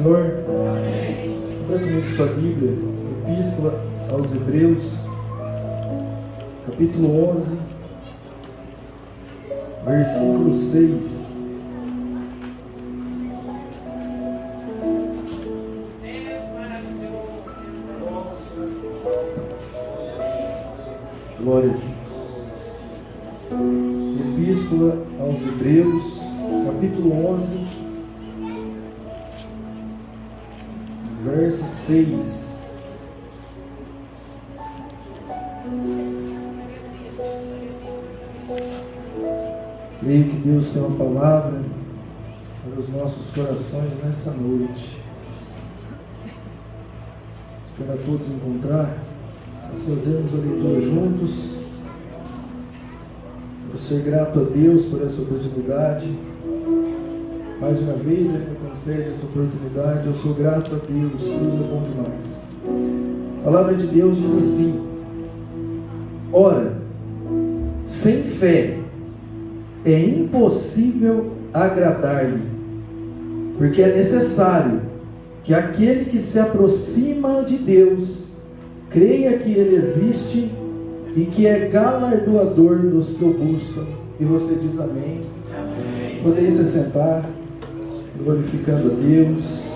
Senhor? Abra comigo sua Bíblia, Epístola aos Hebreus, capítulo 11, versículo 6. Glória a Deus. Epístola aos Hebreus, capítulo 11, verso 6. Creio que Deus tem uma palavra para os nossos corações nessa noite. Espero a todos encontrar. Nós fazemos a leitura juntos. Eu ser grato a Deus por essa oportunidade. Mais uma vez Ele me concede essa oportunidade. Eu sou grato a Deus. Deus é bom demais. A palavra de Deus diz assim: ora, sem fé é impossível agradar-lhe, porque é necessário que aquele que se aproxima de Deus creia que Ele existe e que é galardoador dos que o buscam. E você diz amém. Podeis se sentar, glorificando a Deus,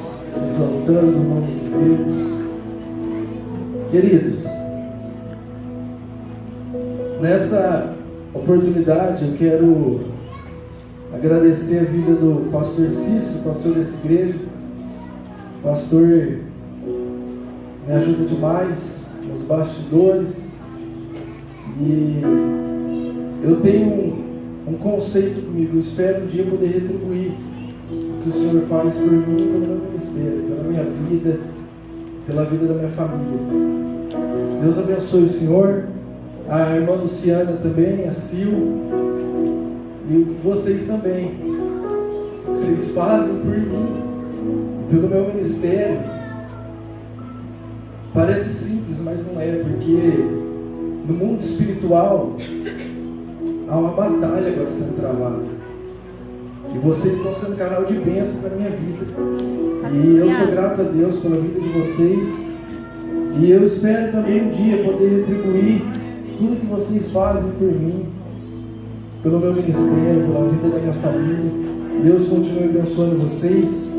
exaltando o nome de Deus. Queridos, nessa oportunidade eu quero agradecer a vida do pastor Cício, pastor dessa igreja. O pastor me ajuda demais nos bastidores, e eu tenho um conceito comigo. Eu espero um dia poder retribuir o que o Senhor faz por mim, pelo meu ministério, pela minha vida, pela vida da minha família. Deus abençoe o Senhor, a irmã Luciana também, a Sil, e vocês também. Vocês fazem por mim, pelo meu ministério. Parece simples, mas não é, porque no mundo espiritual há uma batalha agora sendo travada. E vocês estão sendo canal de bênção para a minha vida. E eu sou grato a Deus pela vida de vocês. E eu espero também um dia poder retribuir tudo que vocês fazem por mim, pelo meu ministério, pela vida da minha família. Deus continue abençoando vocês.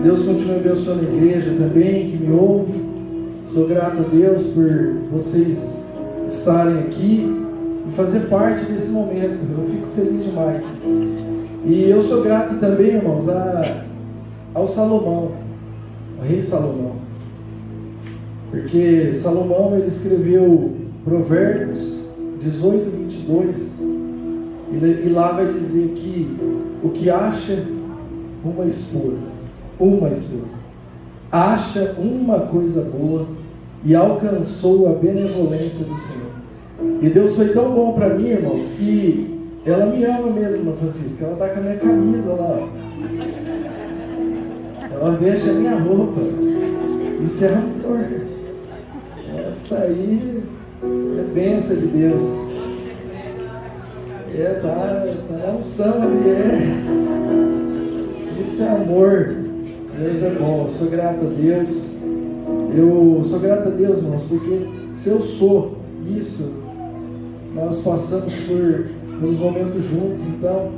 Deus continue abençoando a igreja também, que me ouve. Sou grato a Deus por vocês estarem aqui e fazer parte desse momento. Eu fico feliz demais. E eu sou grato também, irmãos, ao Salomão, ao rei Salomão. Porque Salomão, ele escreveu Provérbios 18, 22, e lá vai dizer que o que acha uma esposa, acha uma coisa boa e alcançou a benevolência do Senhor. E Deus foi tão bom para mim, irmãos, que ela me ama mesmo, Dona Francisca. Ela está com a minha camisa lá. Ela veste a minha roupa. Isso é amor. Essa aí é bênção de Deus. Tá a unção ali, Isso é amor. Deus é bom. Eu sou grato a Deus. Eu sou grato a Deus, irmãos, porque se eu sou isso, nós passamos pelos momentos juntos. Então,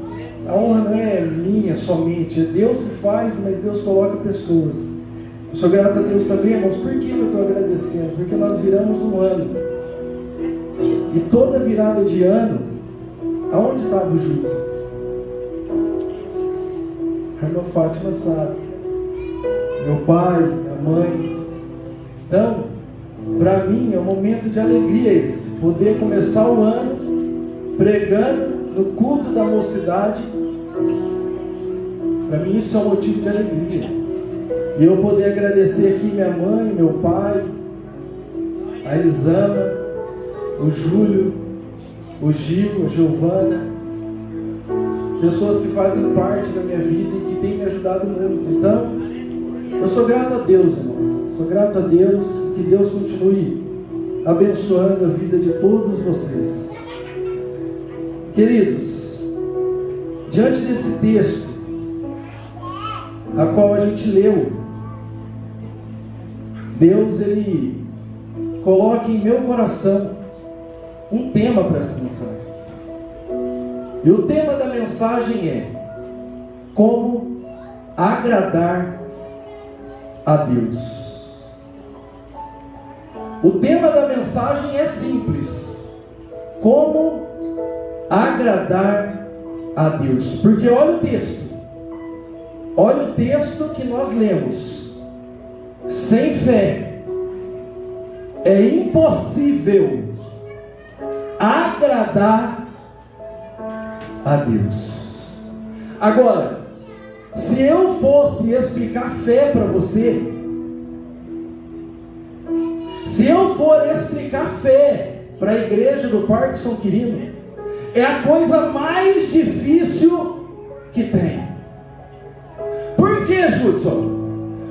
a honra não é minha somente, é Deus que faz, mas Deus coloca pessoas. Eu sou grato a Deus também, irmãos. Por que eu estou agradecendo? Porque nós viramos um ano. E toda virada de ano, aonde estava o Júlio? A irmã Fátima sabe. Meu pai, minha mãe. Então, para mim é um momento de alegria esse. Poder começar o ano pregando no culto da mocidade. Para mim isso é um motivo de alegria. E eu poder agradecer aqui minha mãe, meu pai, a Elisama, o Júlio, o Gil, a Giovana, pessoas que fazem parte da minha vida e que têm me ajudado muito. Então, eu sou grato a Deus, irmãos. Sou grato a Deus, que Deus continue abençoando a vida de todos vocês. Queridos, diante desse texto, a qual a gente leu, Deus, Ele coloca em meu coração um tema para essa mensagem. E o tema da mensagem é: como agradar a Deus. O tema da mensagem é simples: como agradar a Deus. Porque olha o texto que nós lemos. Sem fé é impossível agradar a Deus. Agora, se eu fosse explicar fé para você, se eu for explicar fé para a igreja do Parque São Quirino, é a coisa mais difícil que tem. Por que, Judson?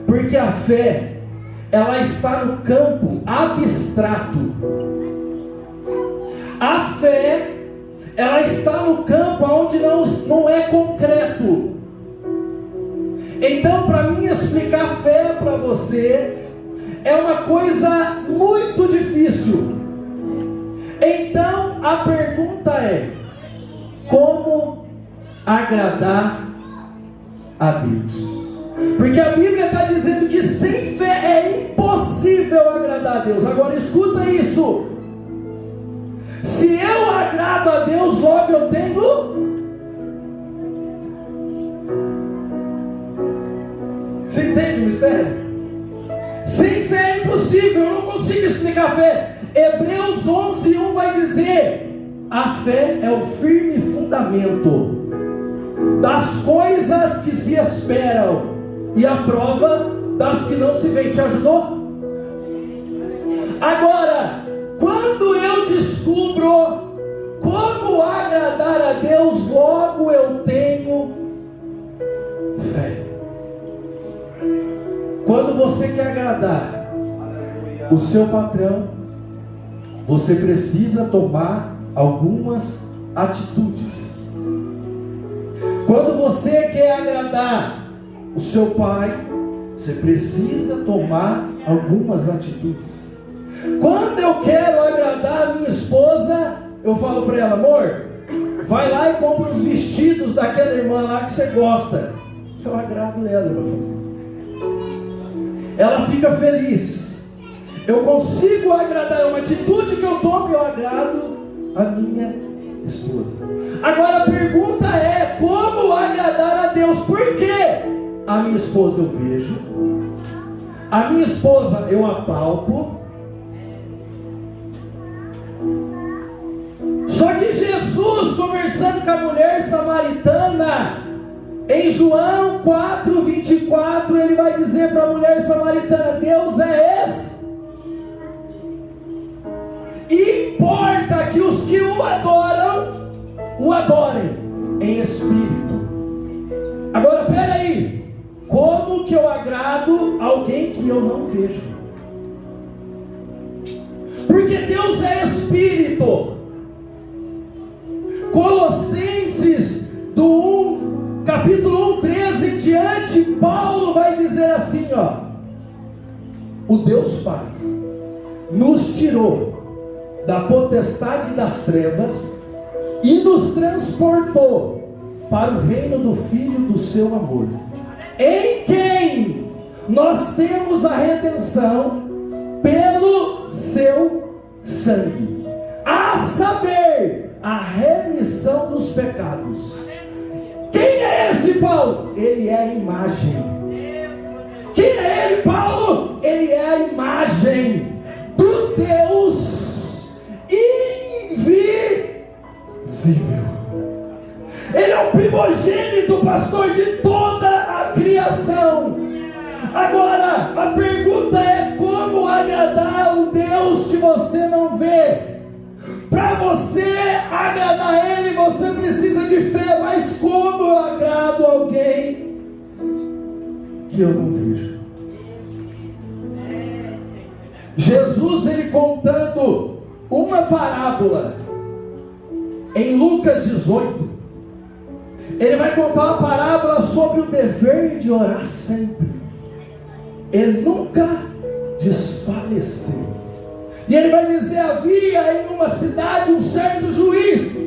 Porque a fé, ela está no campo abstrato. A fé, ela está no campo onde não é concreto. Então, para mim explicar fé para você é uma coisa muito difícil. Então, a pergunta é: como agradar a Deus? Porque a Bíblia está dizendo que sem fé é impossível agradar a Deus. Agora escuta isso: se eu agrado a Deus, logo eu tenho... Você entende o mistério? Sem fé é impossível, eu não consigo explicar a fé. Hebreus 11:1 vai dizer: a fé é o firme fundamento das coisas que se esperam e a prova das que não se veem. Te ajudou? Agora, quando eu descubro como agradar a Deus, logo eu tenho fé. Quando você quer agradar o seu patrão, você precisa tomar algumas atitudes. Quando você quer agradar o seu pai, você precisa tomar algumas atitudes. Quando eu quero agradar a minha esposa, eu falo para ela: amor, vai lá e compra os vestidos daquela irmã lá que você gosta. Eu agrado ela, irmã Francisca. Ela fica feliz. Eu consigo agradar, é uma atitude que eu tomo, eu agrado a minha esposa. Agora a pergunta é: como agradar a Deus? Por quê? A minha esposa eu vejo, a minha esposa eu apalpo. Só que Jesus, conversando com a mulher samaritana, em João 4:24, ele vai dizer para a mulher samaritana: Deus é esse. E importa que os que o adoram, o adorem em espírito. Agora, peraí. Como que eu agrado alguém que eu não vejo? Porque Deus é espírito. Colossenses capítulo 1:13 em diante, Paulo vai dizer assim, ó: o Deus Pai nos tirou da potestade das trevas e nos transportou para o reino do Filho do seu amor, em quem nós temos a redenção pelo seu sangue, a saber, a remissão dos pecados. Quem é esse Paulo? Ele é a imagem. Quem é ele, Paulo? Ele é a imagem do Deus invisível. Ele é o primogênito, pastor, de toda a criação. Agora, a pergunta é: como agradar o Deus que você não vê? Para você agradar Ele, você precisa de fé. Mas como eu agrado alguém que eu não vejo? Jesus, ele contando uma parábola em Lucas 18, Ele vai contar uma parábola sobre o dever de orar sempre. Ele nunca desfaleceu. E ele vai dizer: havia em uma cidade um certo juiz.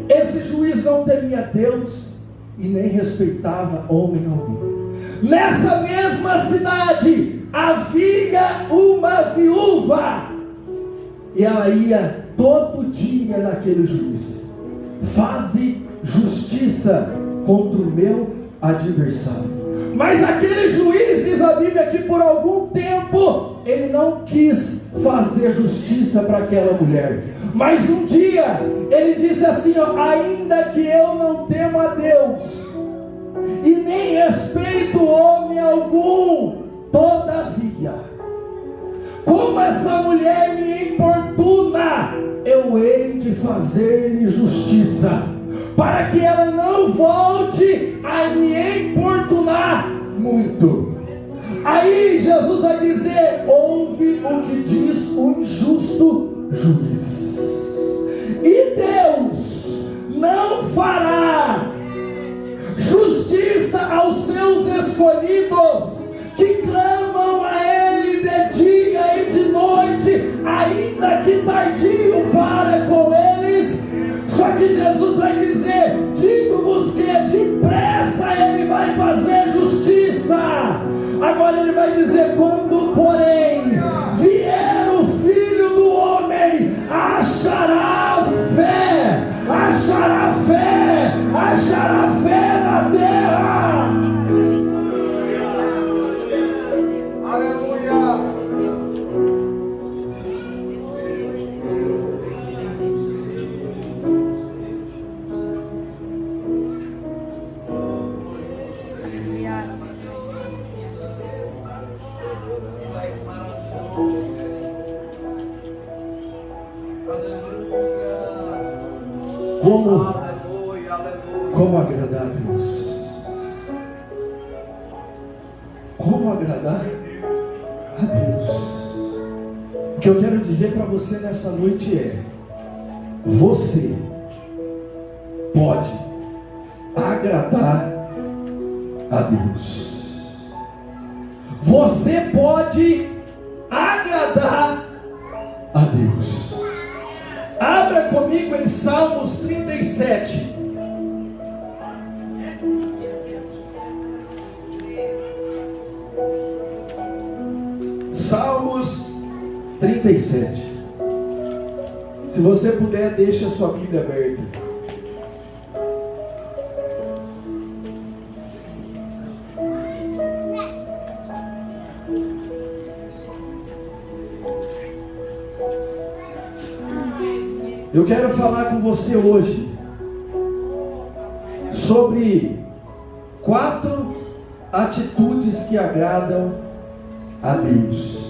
Esse juiz não temia Deus e nem respeitava homem algum. Nessa mesma cidade havia uma viúva, e ela ia todo dia naquele juiz: faze justiça contra o meu adversário. Mas aquele juiz, diz a Bíblia, que por algum tempo ele não quis fazer justiça para aquela mulher. Mas um dia ele disse assim: ainda que eu não temo a Deus e nem respeito homem algum, todavia, como essa mulher me importuna, eu hei de fazer-lhe justiça, para que ela não volte a me importunar muito. Aí Jesus vai dizer: ouve o que diz o injusto juiz. E Deus não fará justiça aos seus escolhidos, que clamam a Ele de dia e de noite, ainda que tardio para com eles. Só que Jesus vai dizer: digo-vos que depressa Ele vai fazer justiça. Agora Ele vai dizer: quando porém vier o Filho do Homem, achará fé, achará fé, achará fé na terra. Aleluia. Como agradar a Deus? Como agradar a Deus? O que eu quero dizer para você nessa noite é: você pode agradar a Deus. Você pode agradar a Deus. Abra comigo em Salmos 37. Salmos 37. Se você puder, deixe a sua Bíblia aberta. Eu quero falar com você hoje sobre 4 atitudes que agradam a Deus.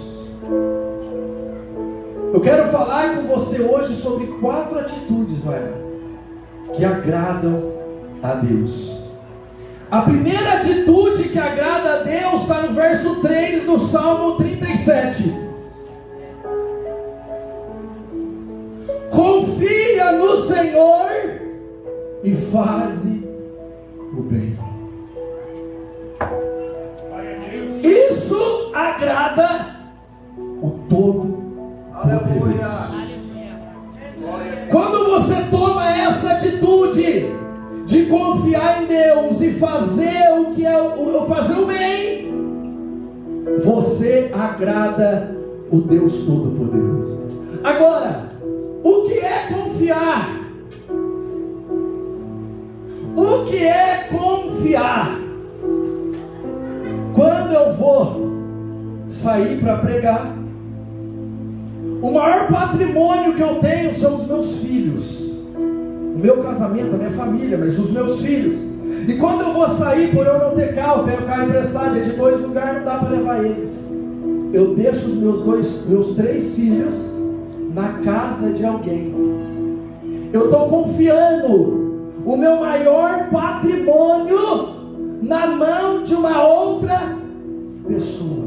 Eu quero falar com você hoje sobre 4 atitudes, que agradam a Deus. A primeira atitude que agrada a Deus está no verso 3 do Salmo 37. Confia no Senhor e faze o bem. Isso agrada o Todo-Poderoso. Quando você toma essa atitude de confiar em Deus e fazer fazer o bem, você agrada o Deus Todo-Poderoso. Agora, o que é confiar? O que é confiar? Quando eu vou sair para pregar, o maior patrimônio que eu tenho são os meus filhos, o meu casamento, a minha família, mas os meus filhos. E quando eu vou sair, por eu não ter carro, pego carro emprestado, é de 2 lugares, não dá para levar eles. Eu deixo os meus 3 filhos na casa de alguém. Eu estou confiando o meu maior patrimônio na mão de uma outra pessoa.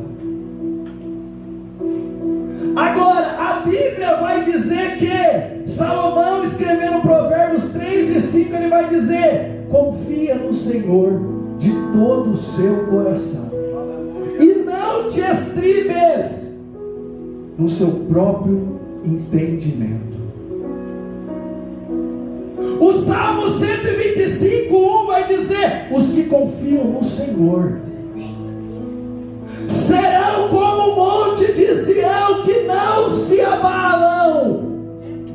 Agora, a Bíblia vai dizer que Salomão, escrevendo Provérbios 3 e 5, ele vai dizer: confia Senhor de todo o seu coração, e não te estribes no seu próprio entendimento. O Salmo 125:1 vai dizer: os que confiam no Senhor serão como o monte de Sião, que não se abalam,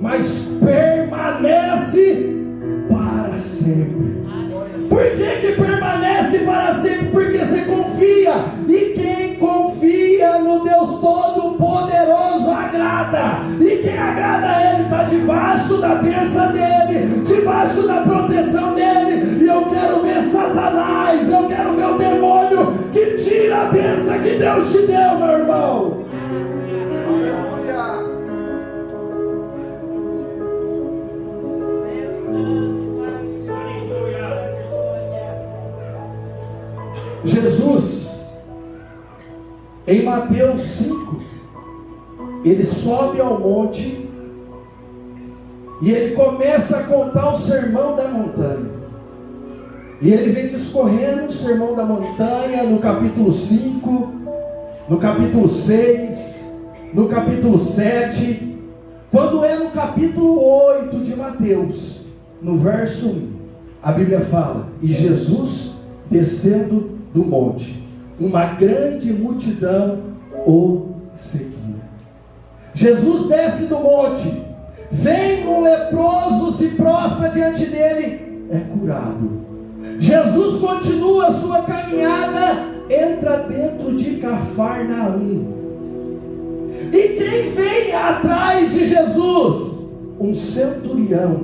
mas permanece para sempre. Por que permanece para sempre? Porque você confia, e quem confia no Deus Todo-Poderoso agrada, e quem agrada a Ele está debaixo da bênção dEle, debaixo da proteção dEle. E eu quero ver Satanás, eu quero ver o demônio que tira a bênção que Deus te deu, meu irmão. Jesus, em Mateus 5, ele sobe ao monte e ele começa a contar o sermão da montanha. E ele vem discorrendo o sermão da montanha no capítulo 5, no capítulo 6, no capítulo 7. Quando é no capítulo 8 de Mateus, no verso 1, a Bíblia fala: e Jesus descendo do monte, uma grande multidão o seguia. Jesus desce do monte, vem um leproso, se prostra diante dele, é curado. Jesus continua a sua caminhada, entra dentro de Cafarnaum. E quem vem atrás de Jesus? Um centurião.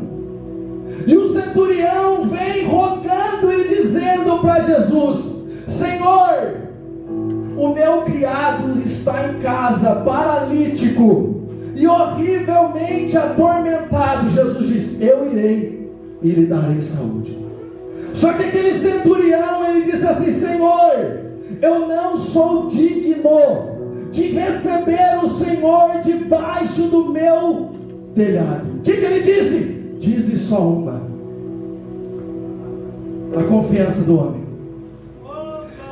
E o centurião vem rogando e dizendo para Jesus: Senhor, o meu criado está em casa, paralítico e horrivelmente atormentado. Jesus diz: eu irei e lhe darei saúde. Só que aquele centurião, ele disse assim: Senhor, eu não sou digno de receber o Senhor debaixo do meu telhado. O que ele disse? Dize só uma. A confiança do homem.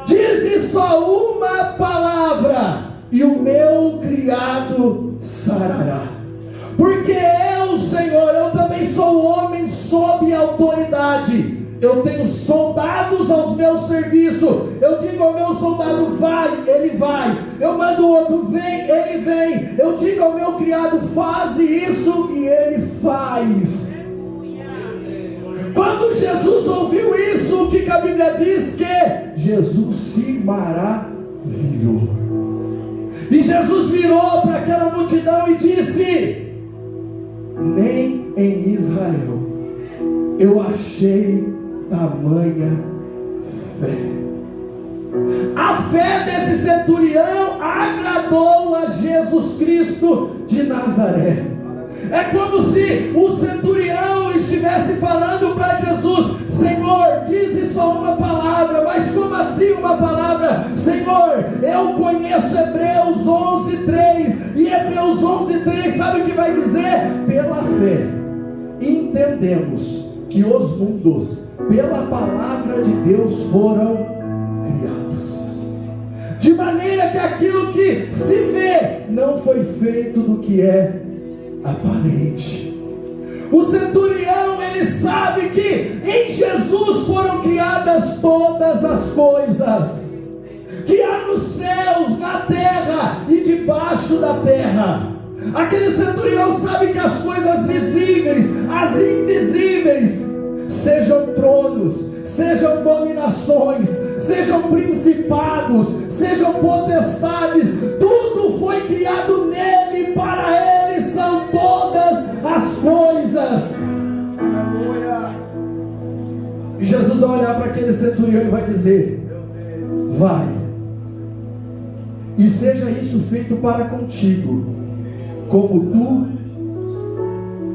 Dize só uma palavra e o meu criado sarará. Porque eu, Senhor, eu também sou homem sob autoridade. Eu tenho soldados aos meus serviços. Eu digo ao meu soldado: vai, ele vai. Eu mando o outro: vem, ele vem. Eu digo ao meu criado: faz isso, e ele faz. Quando Jesus ouviu isso, o que a Bíblia diz? Que Jesus se maravilhou. E Jesus virou para aquela multidão e disse: nem em Israel eu achei tamanha fé. A fé desse centurião agradou a Jesus Cristo de Nazaré. É como se o centurião estivesse falando para Jesus: Senhor, dize só uma palavra. Mas como assim uma palavra? Senhor, eu conheço Hebreus 11:3. E Hebreus 11:3 sabe o que vai dizer? Pela fé entendemos que os mundos pela palavra de Deus foram criados, de maneira que aquilo que se vê não foi feito do que é aparente. O centurião, ele sabe que em Jesus foram criadas todas as coisas que há nos céus, na terra e debaixo da terra. Aquele centurião sabe que as coisas visíveis, as invisíveis, sejam tronos, sejam dominações, sejam principados, sejam potestades, tudo foi criado nele, para ele são todas as coisas. E Jesus vai olhar para aquele centurião e vai dizer: vai, e seja isso feito para contigo, como tu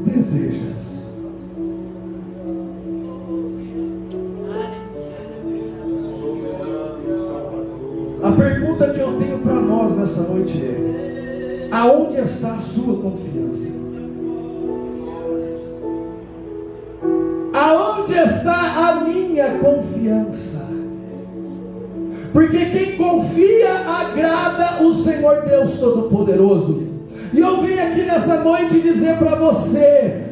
desejas. A pergunta que eu tenho para nós nessa noite é: aonde está a sua confiança? Aonde está a minha confiança? Porque quem confia agrada o Senhor Deus Todo-Poderoso. E eu vim aqui nessa noite dizer para você,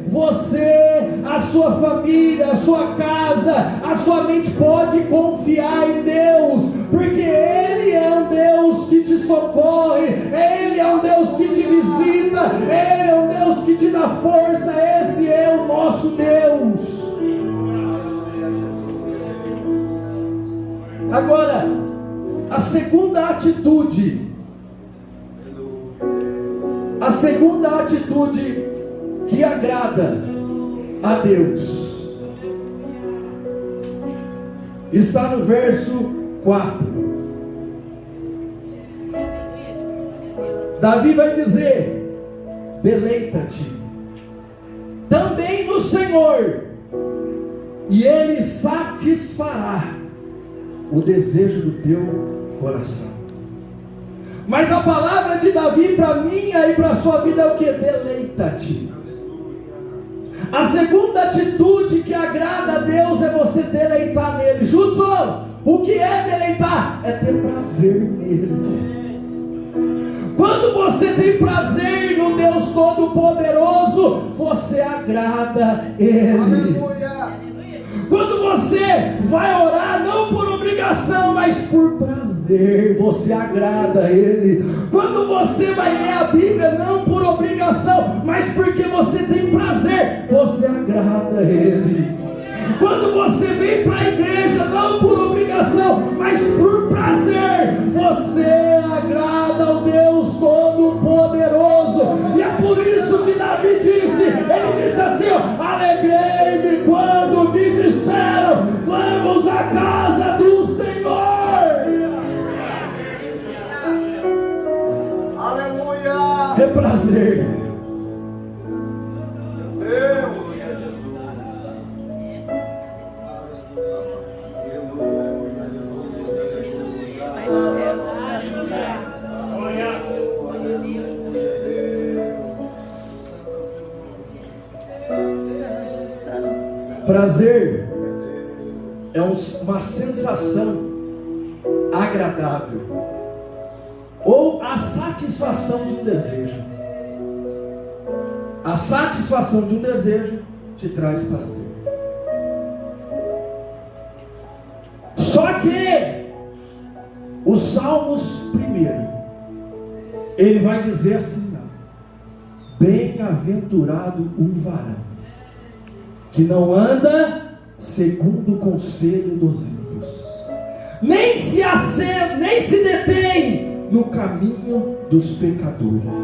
a sua família, a sua casa, a sua mente pode confiar em Deus, porque Ele é um Deus que te socorre, Ele é um Deus que te visita, Ele é um Deus que te dá força. Esse é o nosso Deus. Agora, a segunda atitude que agrada a Deus está no verso 4. Davi vai dizer: deleita-te também no Senhor, e Ele satisfará o desejo do teu coração. Mas a palavra de Davi para mim e para a sua vida é o que? Deleita-te. A segunda atitude que agrada a Deus é você deleitar nele. Judson, o que é deleitar? É ter prazer nele. Quando você tem prazer no Deus Todo-Poderoso, você agrada Ele. Aleluia. Quando você vai orar, não por obrigação, mas por prazer, você agrada Ele. Quando você vai ler a Bíblia, não por obrigação, mas porque você tem prazer, você agrada Ele. Quando você vem para a igreja, não por obrigação, mas por prazer, você agrada ao Deus Todo-Poderoso. E é por isso que Davi disse, ele disse assim: alegrei-me quando me disseram, vamos à casa do Senhor. Aleluia. É prazer. Prazer é uma sensação agradável, ou a satisfação de um desejo. A satisfação de um desejo te traz prazer. Só que os Salmos primeiro, ele vai dizer assim: bem-aventurado o varão que não anda segundo o conselho dos ímpios, nem se detém no caminho dos pecadores,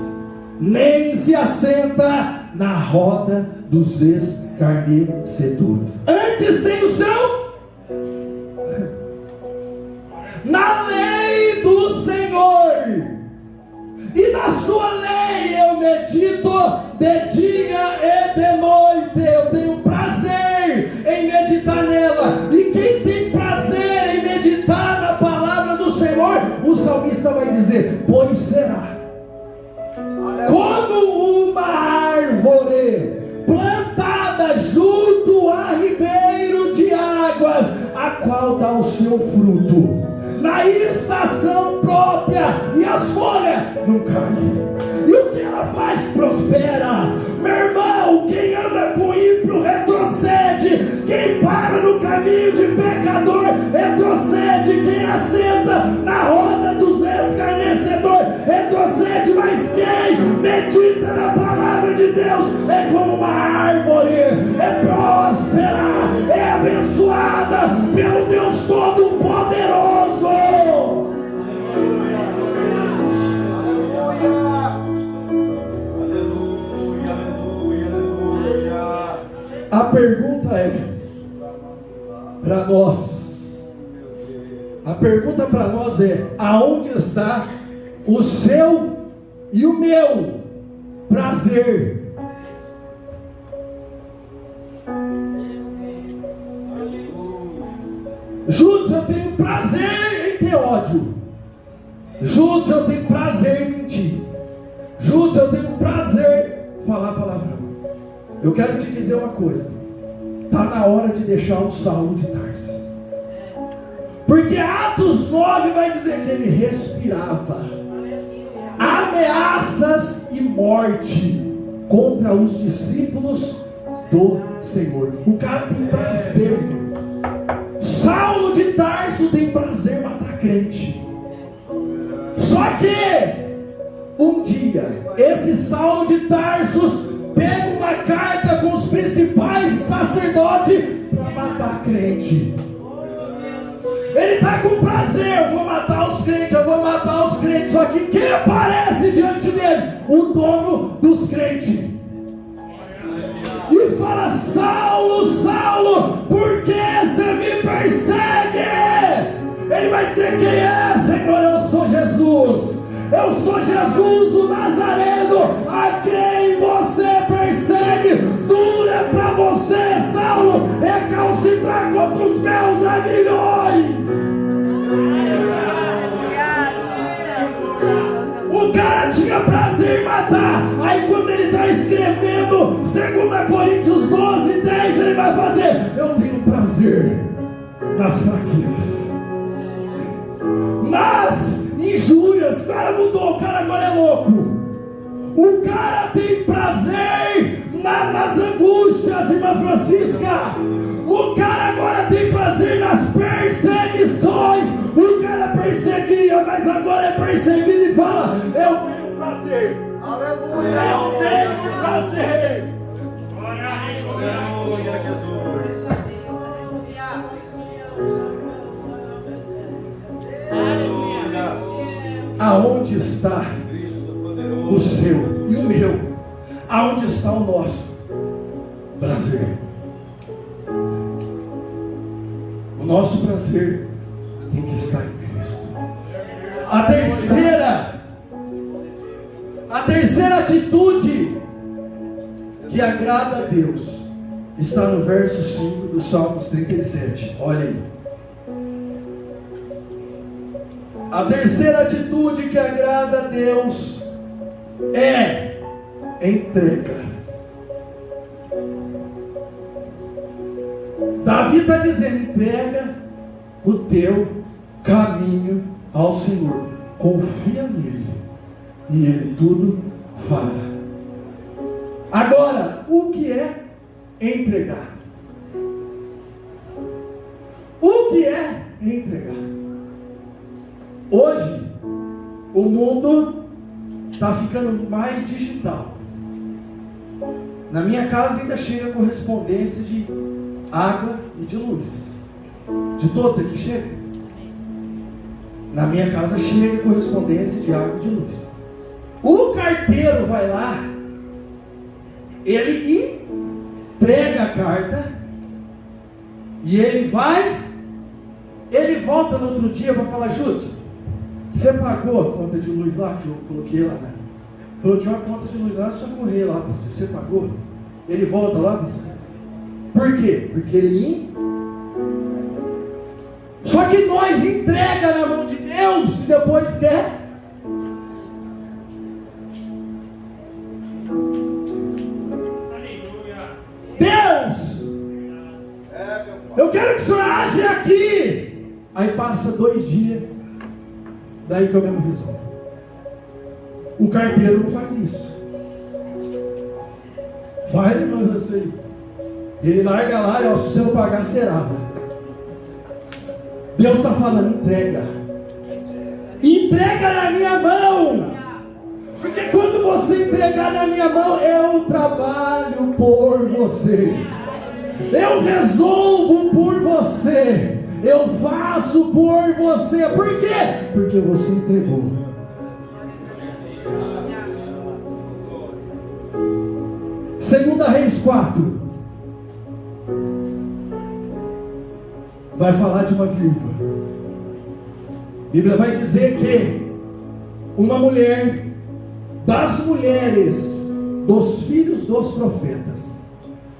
nem se assenta na roda dos escarnecedores. Antes tem o seu na lei do Senhor, e na sua lei eu medito de dia e de noite. Eu tenho prazer em meditar nela. E quem tem prazer em meditar na palavra do Senhor, o salmista vai dizer: pois será como uma árvore plantada junto a ribeiro de águas, a qual dá o seu fruto na estação própria, e as folhas não caem, e o que ela faz prospera. Meu irmão, quem anda com ímpio retrocede, quem para no caminho de pecador retrocede, quem assenta na roda dos escarnecedores retrocede, mas quem medita na palavra de Deus é como uma árvore, é próspera, é abençoada pelo Deus Todo-Poderoso. A pergunta é para nós. A pergunta para nós é: aonde está o seu e o meu prazer? Juntos eu tenho prazer em ter ódio. Juntos eu tenho prazer em mentir. Juntos eu tenho prazer em falar palavrão. Eu quero te dizer uma coisa: está na hora de deixar o Saulo de Tarsis. Porque Atos 9 vai dizer que ele respirava ameaças e morte contra os discípulos do Senhor. O cara tem prazer. Saulo de Tarso tem prazer em matar crente. Só que um dia esse Saulo de Tarsos pega uma carta com os principais sacerdotes para matar crente. Ele está com prazer, eu vou matar os crentes, eu vou matar os crentes. Só que quem aparece diante dele? O dono dos crentes. E fala: Saulo, Saulo, por que você me persegue? Ele vai dizer: quem é, Senhor? Eu sou Jesus. Eu sou Jesus o Nazareno, a quem você persegue. Dura para você, Saulo, recalcitrar contra os meus aguilhões. O cara tinha prazer em matar. Aí quando ele está escrevendo 2 Coríntios 12, 10, ele vai fazer: eu tenho prazer nas fraquezas, nas injúrias. O cara mudou, o cara agora é louco. O cara tem prazer nas angústias, irmã Francisca. O cara agora tem prazer nas perseguições. O cara perseguia, mas agora é perseguido e fala: eu tenho prazer. Aleluia. Eu tenho prazer. Aleluia, Jesus. Aonde está o seu e o meu? Aonde está o nosso prazer? O nosso prazer tem que estar em Cristo. A terceira atitude que agrada a Deus está no verso 5 do Salmos 37. Olha aí. A terceira atitude que agrada a Deus é entrega. Davi está dizendo: entrega o teu caminho ao Senhor, confia nele e ele tudo fará. Agora, o que é entregar? O que é entregar? Hoje, o mundo está ficando mais digital. Na minha casa ainda chega correspondência de água e de luz. De todos aqui chega? Na minha casa chega correspondência de água e de luz. O carteiro vai lá, ele entrega a carta e ele volta no outro dia para falar: Júlio, você pagou a conta de luz lá que eu coloquei lá, né? Coloquei uma conta de luz lá, só correr lá, pastor. Você pagou? Ele volta lá, pastor. Por quê? Porque ele... Só que nós entrega na mão de Deus e depois quer. Deus, eu quero que o Senhor age aqui. Aí passa 2 dias. Daí que eu mesmo resolvo. O carteiro não faz isso. Faz, irmão, isso aí. Ele larga lá e ó, se você não pagar, serasa. Deus está falando: entrega. Entrega na minha mão. Porque quando você entregar na minha mão, eu trabalho por você. Eu resolvo por você. Eu faço por você. Por quê? Porque você entregou. Segunda Reis 4 vai falar de uma viúva. A Bíblia vai dizer que uma mulher das mulheres dos filhos dos profetas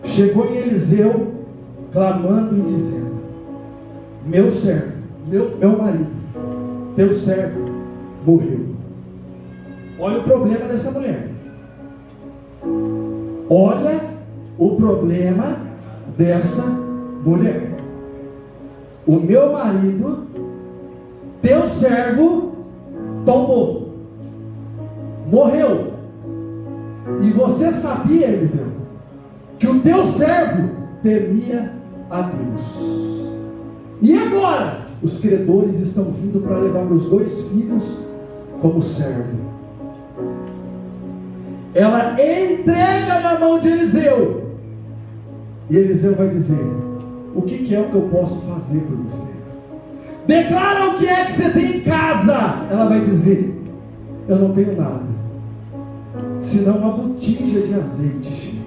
chegou em Eliseu clamando e dizendo: meu servo, meu marido, teu servo morreu. Olha o problema dessa mulher. Olha o problema dessa mulher: o meu marido, teu servo, tombou, morreu. E você sabia, Eliseu, que o teu servo temia a Deus. E agora? Os credores estão vindo para levar meus 2 filhos como servo. Ela entrega na mão de Eliseu. E Eliseu vai dizer: o que é o que eu posso fazer por você? Declara o que é que você tem em casa. Ela vai dizer: eu não tenho nada, senão uma botija de azeite cheia.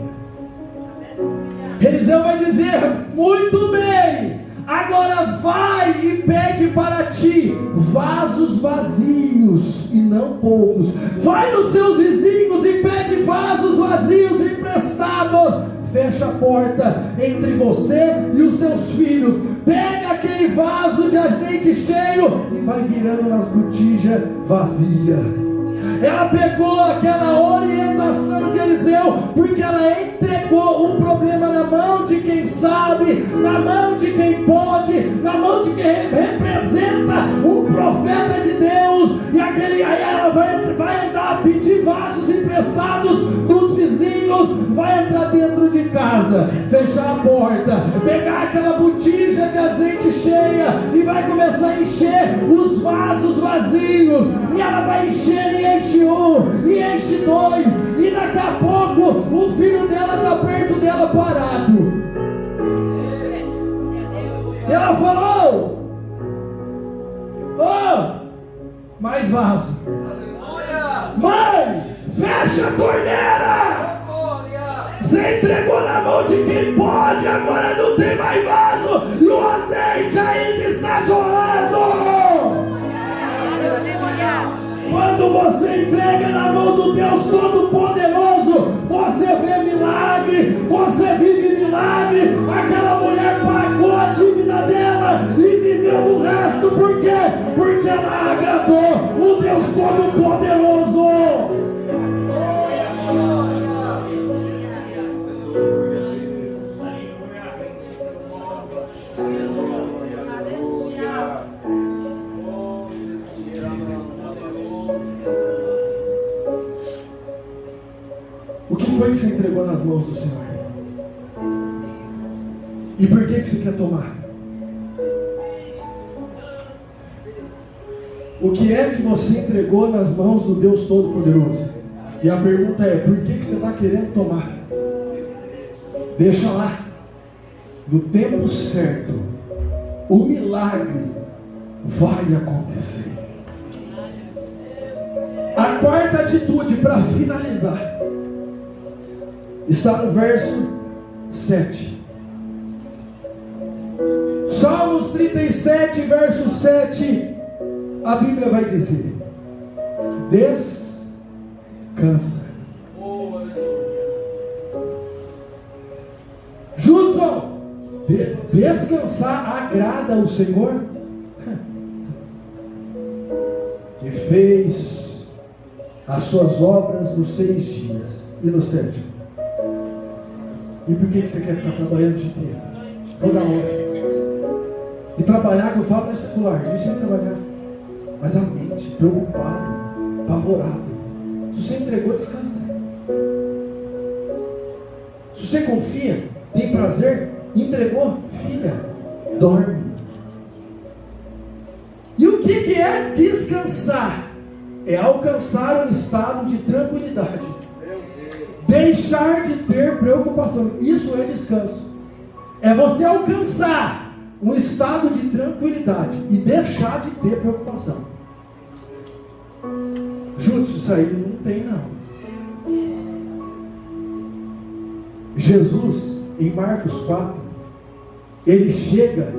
Eliseu vai dizer: muito bem, agora vai e pede para ti vasos vazios, e não poucos. Vai nos seus vizinhos e pede vasos vazios emprestados. Fecha a porta entre você e os seus filhos. Pega aquele vaso de azeite cheio e vai virando nas botijas vazias. Ela pegou aquela orientação de Eliseu, porque ela entregou o problema na mão de quem sabe, na mão de quem pode, na mão de quem representa um profeta de Deus. E aí ela vai andar, pedir vasos emprestados dos vizinhos, vai entrar dentro de casa, fechar a porta, pegar aquela botija de azeite cheia e vai começar a encher os vasos vazios. E ela vai encher e enche um, e enche 2, e daqui a pouco o filho dela está perto dela parado. E ela falou: mais vaso. Mãe, fecha a torneira. Você entregou na mão de quem pode, agora não tem mais vaso, e o azeite ainda está jorrando. Quando você entrega na mão do Deus Todo-Poderoso, você vê milagre, você vive milagre. Aquela mulher pagou a dívida dela e viveu do resto. Por quê? Porque ela agradou o Deus Todo-Poderoso. O que foi que você entregou nas mãos do Senhor? E por que você quer tomar? O que é que você entregou nas mãos do Deus Todo-Poderoso? E a pergunta é: por que você está querendo tomar? Deixa lá. No tempo certo, o milagre vai acontecer. A quarta atitude, para finalizar, está no verso 7. Salmos 37, verso 7. A Bíblia vai dizer: descansa. Judson, descansar agrada ao Senhor? Que fez as suas obras nos 6 dias e no 7º. E por que você quer ficar trabalhando o dia inteiro? Toda hora. E trabalhar, que eu falo, não é secular. A gente vai trabalhar. Mas a mente, preocupado, apavorado. Se você entregou, descansa. Se você confia, tem prazer, entregou, filha, dorme. E o que é descansar? É alcançar um estado de tranquilidade. Deixar de ter preocupação. Isso é descanso. É você alcançar um estado de tranquilidade e deixar de ter preocupação. Juntos, isso aí não tem não. Jesus, em Marcos 4, ele chega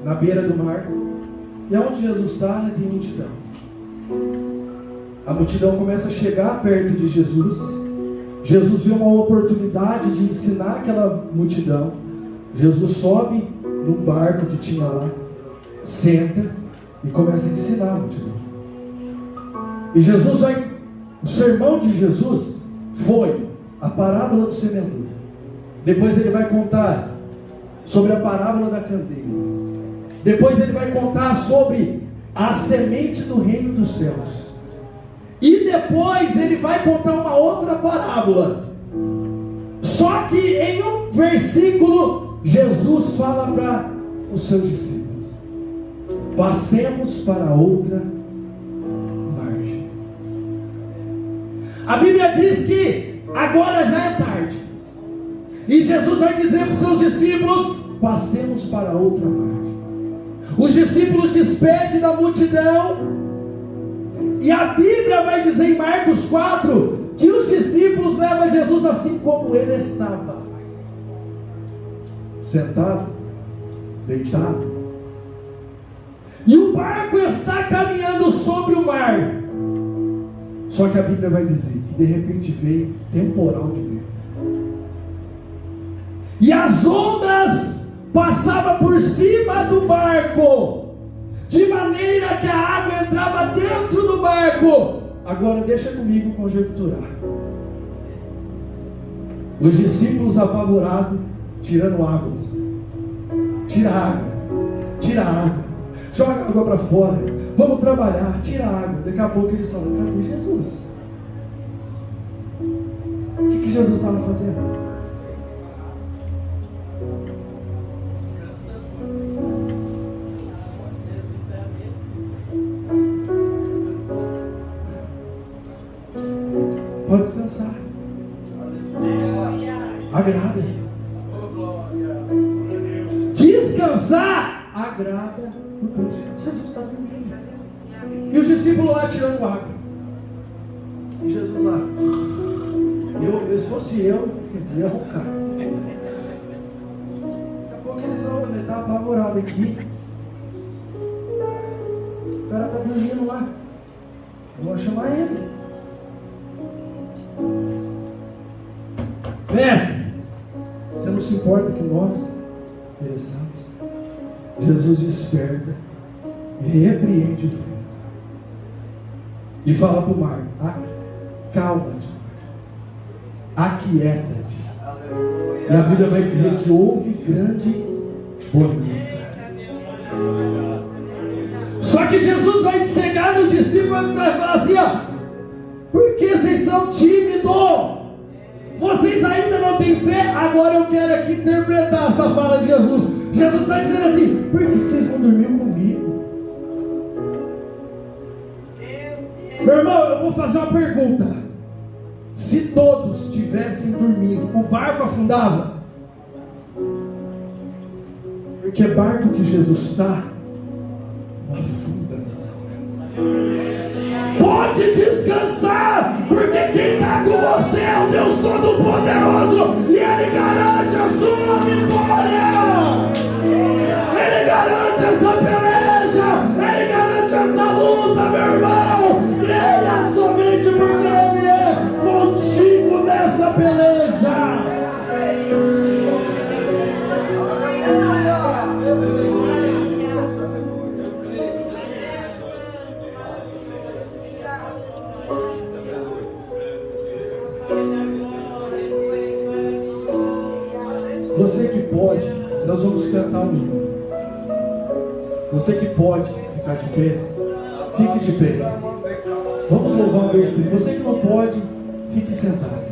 na beira do mar, e onde Jesus está, tem multidão. A multidão começa a chegar perto de Jesus. Jesus vê uma oportunidade de ensinar aquela multidão. Jesus sobe num barco que tinha lá, senta e começa a ensinar a multidão. E Jesus o sermão de Jesus foi a parábola do semeador. Depois ele vai contar sobre a parábola da candeia. Depois ele vai contar sobre a semente do reino dos céus. E depois ele vai contar uma outra parábola. Só que em um versículo, Jesus fala para os seus discípulos: passemos para outra margem. A Bíblia diz que agora já é tarde. E Jesus vai dizer para os seus discípulos: passemos para outra margem. Os discípulos despedem da multidão. E a Bíblia vai dizer em Marcos 4 que os discípulos levam Jesus assim como ele estava, sentado, deitado. E o barco está caminhando sobre o mar. Só que a Bíblia vai dizer que de repente veio temporal de vento. E as ondas passavam por cima do barco, de maneira que a água entrava dentro do barco. Agora deixa comigo conjecturar. Os discípulos apavorados, tirando água. Tira água, tira água, joga água para fora, vamos trabalhar, tira água. Daqui a pouco eles falam: cadê Jesus? O que Jesus estava fazendo? Pode descansar. Agrada. Descansar agrada o Deus. Jesus está dormindo. E os discípulos lá tirando água. E Jesus lá. Se fosse eu ia roncar. Daqui a pouco eles vão, ele está apavorado aqui. O cara está dormindo lá. Eu vou chamar ele. Mestre, você não se importa que nós pereçamos? Jesus desperta e repreende o vento e fala para o mar: calma-te, aquieta-te. E a Bíblia vai dizer que houve grande bonança. Só que Jesus vai chegar nos discípulos e vai falar assim: por que vocês são tímidos? Vocês ainda não têm fé? Agora eu quero aqui interpretar essa fala de Jesus. Jesus está dizendo assim: por que vocês não dormiram comigo? Meu irmão, eu vou fazer uma pergunta. Se todos tivessem dormido, o barco afundava? Porque barco que Jesus está, não afunda. Pode descansar, porque quem está com você é o Deus Todo-Poderoso, e Ele garante a sua vitória. Ele garante essa peleja, Ele garante essa luta, meu irmão. Creia somente porque Ele é contigo nessa peleja. Você que pode, nós vamos cantar um hino. Você que pode ficar de pé, fique de pé. Vamos louvar o Deus. Você que não pode, fique sentado.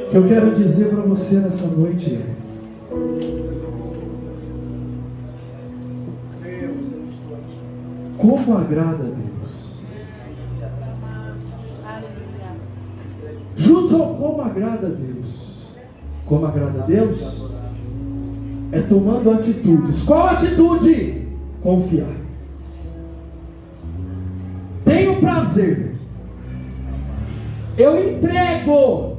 O que eu quero dizer para você nessa noite é: como agrada a Deus. Judson, como agrada a Deus? Como agrada a Deus? É tomando atitudes. Qual atitude? Confiar. Tenho prazer. Eu entrego.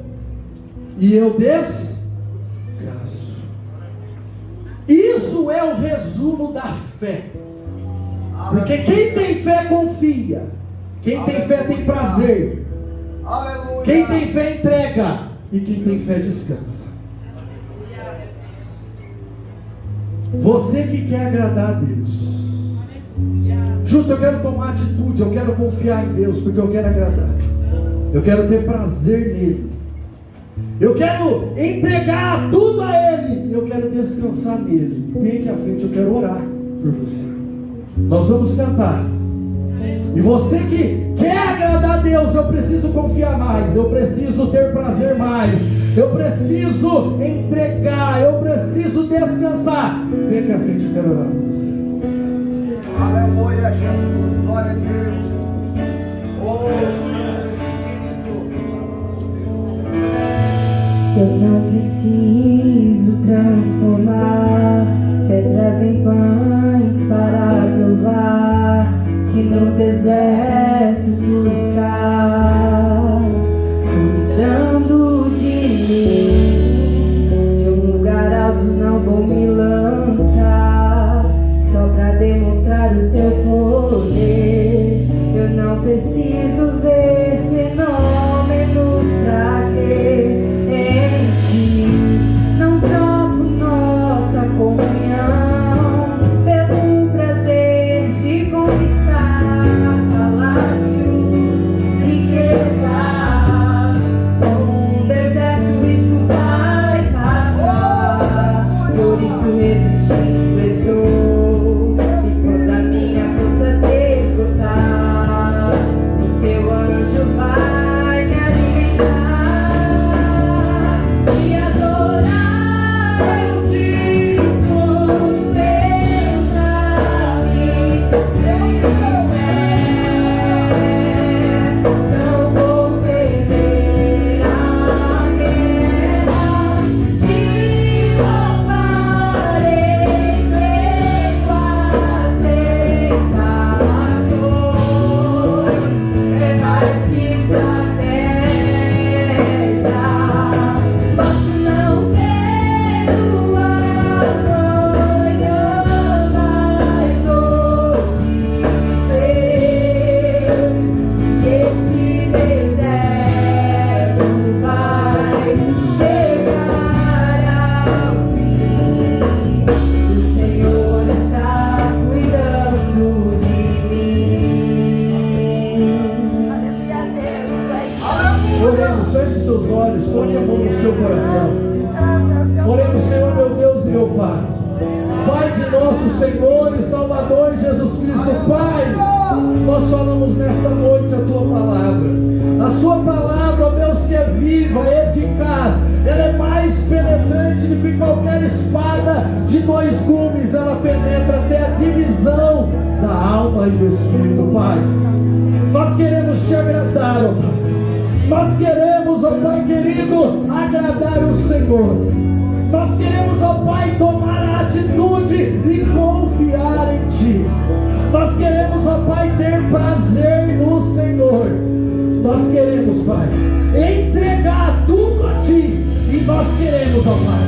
E eu descanso. Isso é o resumo da fé. Porque quem tem fé confia. Quem tem fé tem prazer. Aleluia. Quem tem fé entrega. E quem tem fé descansa. Você que quer agradar a Deus, Juntos eu quero tomar atitude, eu quero confiar em Deus, porque eu quero agradar. Eu quero ter prazer nele. Eu quero entregar tudo a Ele. E eu quero descansar nele. Vem aqui à frente, eu quero orar por você. Nós vamos cantar. E você que quer agradar a Deus, eu preciso confiar mais. Eu preciso ter prazer mais. Eu preciso entregar. Eu preciso descansar. Vem aqui à frente, eu quero orar por você. Aleluia, Jesus. Glória a Deus. Oh, Santo Espírito. Eu não preciso transformar pedras em pães para provar que no deserto tu estás cuidando de mim. De um lugar alto não vou me lançar só para demonstrar o teu poder. Eu não preciso ver fenômenos pra ter em ti. Não troco nossa comunhão pelo prazer de conquistar palácios, riquezas. Como um deserto isso vai passar. Por isso resistindo estou. E quando a minha força se esgotar, o teu anjo vai me alimentar. E adorar eu quis não vou vencer a guerra, te louvarei as tentações, é mais que estratégia, posso não ver o amanhã, mas hoje sei que este deserto vai chegar ao fim. O Senhor está cuidando de mim. Aleluia, Deus. Oremos, feche seus olhos, põe a mão no seu coração. Oremos, Senhor, meu Deus e meu Pai. Pai de nosso Senhor e Salvador Jesus Cristo, Pai, nós falamos nesta noite a Tua palavra. A Sua palavra, ó Deus, que é viva, é eficaz, ela é mais penetrante do que qualquer espada de 2 gumes, ela penetra até a divisão da alma e do espírito, Pai. Nós queremos Te agradar, ó Pai. Nós queremos, ó Pai querido, agradar o Senhor. Nós queremos, ó Pai, tomar a atitude e confiar em Ti. Nós queremos, ó Pai, ter prazer no Senhor. Nós queremos, Pai, entregar tudo a Ti. E nós queremos, ó Pai,